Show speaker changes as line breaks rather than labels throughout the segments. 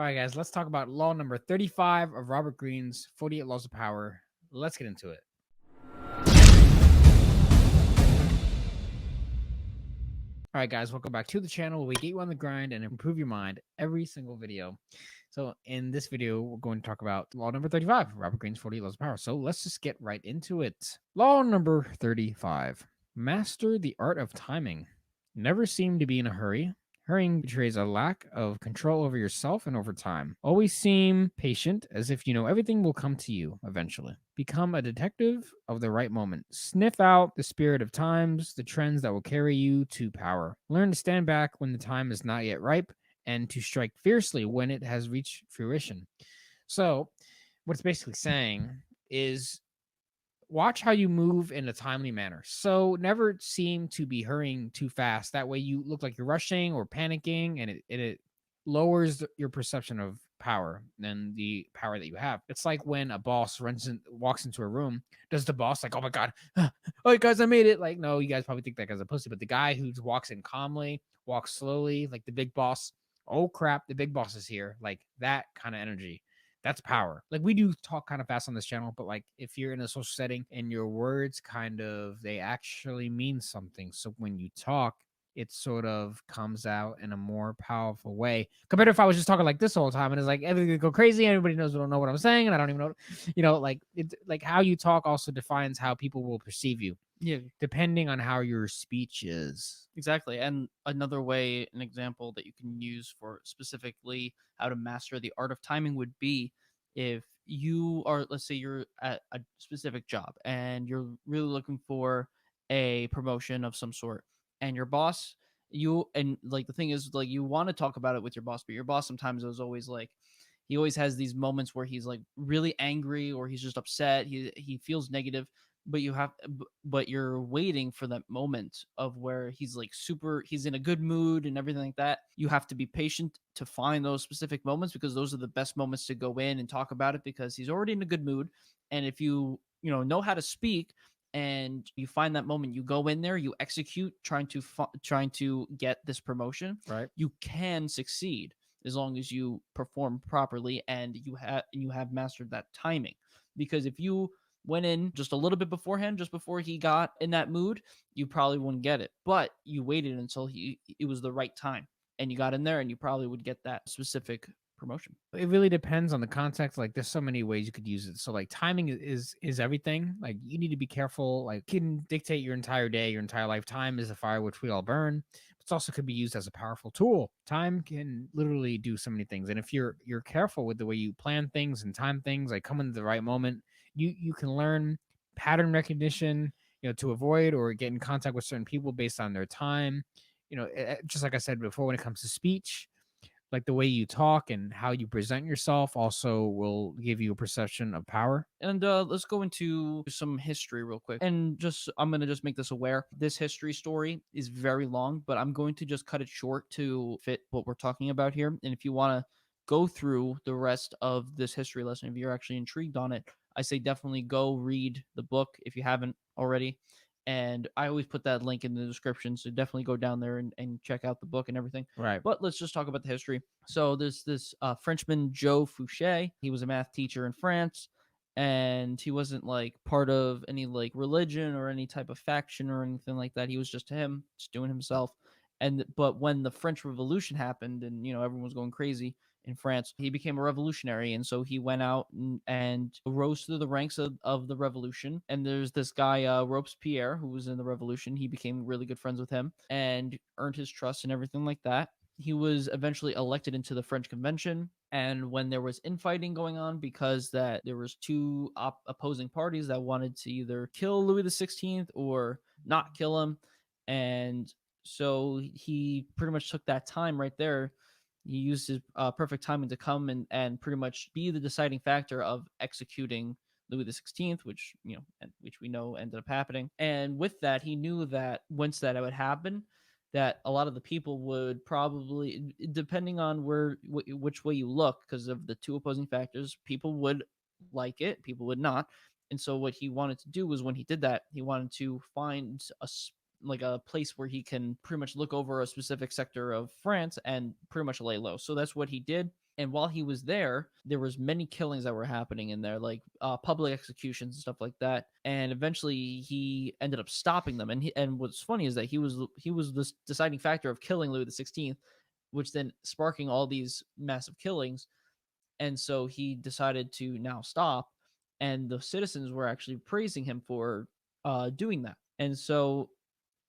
All right, guys, let's talk about law number 35 of Robert Greene's 48 Laws of Power. Let's get into it. All right, guys, welcome back to the channel where we get you on the grind and improve your mind every single video. So in this video, we're going to talk about law number 35, Robert Greene's 48 Laws of Power. So let's just get right into it. Law number 35, master the art of timing. Never seem to be in a hurry. Hurrying betrays a lack of control over yourself and over time. Always seem patient, as if you know everything will come to you eventually. Become a detective of the right moment. Sniff out the spirit of times, the trends that will carry you to power. Learn to stand back when the time is not yet ripe and to strike fiercely when it has reached fruition. So, what it's basically saying is watch how you move in a timely manner. So never seem to be hurrying too fast. That way you look like you're rushing or panicking, and it lowers your perception of power than the power that you have. It's like when a boss walks into a room. Does the boss like, oh my god, oh guys, I made it? Like, no, you guys probably think that guy's a pussy, but the guy who walks in calmly, walks slowly, like the big boss. Oh crap, the big boss is here. Like that kind of energy, that's power. Like we do talk kind of fast on this channel, but like if you're in a social setting and your words kind of they actually mean something. So when you talk, it sort of comes out in a more powerful way compared to if I was just talking like this all the time and it's like everything go crazy. Everybody don't know what I'm saying, and I don't even know, like it's like how you talk also defines how people will perceive you.
Yeah,
Depending on how your speech is.
exactly. And another way, an example that you can use for specifically how to master the art of timing would be if you are, let's say you're at a specific job and you're really looking for a promotion of some sort, and your boss, and like the thing is, like you want to talk about it with your boss, but your boss sometimes is always like, he always has these moments where he's like really angry or he's just upset. He feels negative, but but you're waiting for that moment of where he's like he's in a good mood and everything like that. You have to be patient to find those specific moments, because those are the best moments to go in and talk about it, because he's already in a good mood. And if you know how to speak and you find that moment, you go in there, you execute, trying to get this promotion,
Right.
you can succeed as long as you perform properly and you have mastered that timing. Because if you went in just a little bit beforehand, just before he got in that mood, you probably wouldn't get it. But you waited until it was the right time, and you got in there, and you probably would get that specific promotion.
It really depends on the context. Like there's so many ways you could use it. So like timing is everything. Like you need to be careful. Like it can dictate your entire day, your entire life. Time is a fire which we all burn. But it also could be used as a powerful tool. Time can literally do so many things. And if you're careful with the way you plan things and time things, like come into the right moment, you can learn pattern recognition, to avoid or get in contact with certain people based on their time. Just like I said before, when it comes to speech, like the way you talk and how you present yourself also will give you a perception of power.
And let's go into some history real quick. And I'm going to just make this aware. This history story is very long, but I'm going to just cut it short to fit what we're talking about here. And if you want to go through the rest of this history lesson, if you're actually intrigued on it, I say definitely go read the book if you haven't already. And I always put that link in the description, so definitely go down there and check out the book and everything.
Right.
But let's just talk about the history. So there's this Frenchman, Joe Fouché. He was a math teacher in France, and he wasn't like part of any like religion or any type of faction or anything like that. He was just him, just doing himself. But when the French Revolution happened, and everyone was going crazy in France, he became a revolutionary. And so he went out and rose through the ranks of the revolution. And there's this guy, Robespierre, who was in the revolution. He became really good friends with him and earned his trust and everything like that. He was eventually elected into the French Convention. And when there was infighting going on, because that there was two opposing parties that wanted to either kill Louis XVI or not kill him, and so he pretty much took that time right there. He used his perfect timing to come and pretty much be the deciding factor of executing Louis XVI, which we know ended up happening. And with that, he knew that once that would happen, that a lot of the people would probably, depending on which way you look, because of the two opposing factors, people would like it, people would not. And so what he wanted to do was, when he did that, he wanted to find a place where he can pretty much look over a specific sector of France and pretty much lay low. So that's what he did. And while he was there was many killings that were happening in there, like public executions and stuff like that. And eventually he ended up stopping them. And what's funny is that he was this deciding factor of killing Louis XVI, which then sparking all these massive killings. And so he decided to now stop, and the citizens were actually praising him for doing that. And so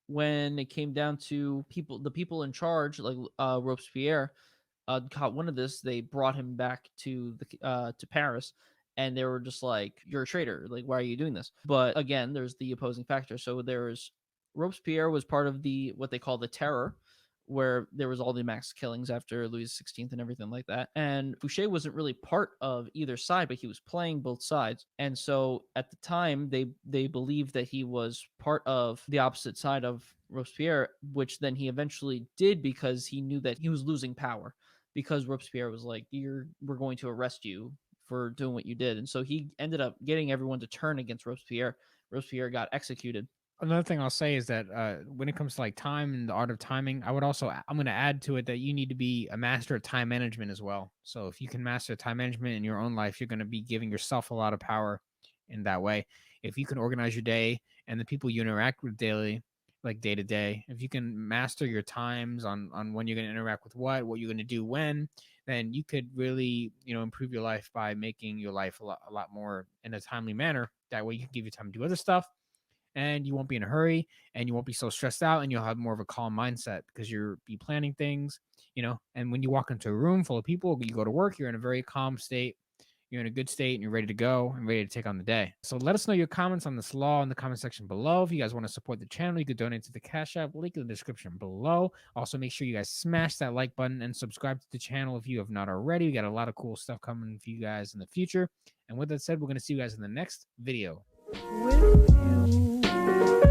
when it came down to the people in charge, like Robespierre, caught one of this, they brought him back to Paris, and they were just like, "You're a traitor! Like, why are you doing this?" But again, there's the opposing factor. So there's Robespierre was part of the what they call the Terror, where there was all the mass killings after Louis XVI and everything like that. And Fouché wasn't really part of either side, but he was playing both sides. And so at the time, they believed that he was part of the opposite side of Robespierre, which then he eventually did because he knew that he was losing power. Because Robespierre was like, we're going to arrest you for doing what you did. And so he ended up getting everyone to turn against Robespierre. Robespierre got executed.
Another thing I'll say is that when it comes to like time and the art of timing, I would also I'm going to add to it that you need to be a master of time management as well. So if you can master time management in your own life, you're going to be giving yourself a lot of power in that way. If you can organize your day and the people you interact with daily, like day to day, if you can master your times on when you're going to interact with what you're going to do when, then you could really improve your life by making your life a lot more in a timely manner. That way you can give your time to do other stuff, and you won't be in a hurry, and you won't be so stressed out, and you'll have more of a calm mindset because you're be planning things. And when you walk into a room full of people, you go to work, you're in a very calm state, you're in a good state, and you're ready to go and ready to take on the day. So let us know your comments on this law in the comment section below. If you guys want to support the channel, you could donate to the Cash App, link in the description below. Also, make sure you guys smash that like button and subscribe to the channel if you have not already. We got a lot of cool stuff coming for you guys in the future. And with that said, we're going to see you guys in the next video.
With you.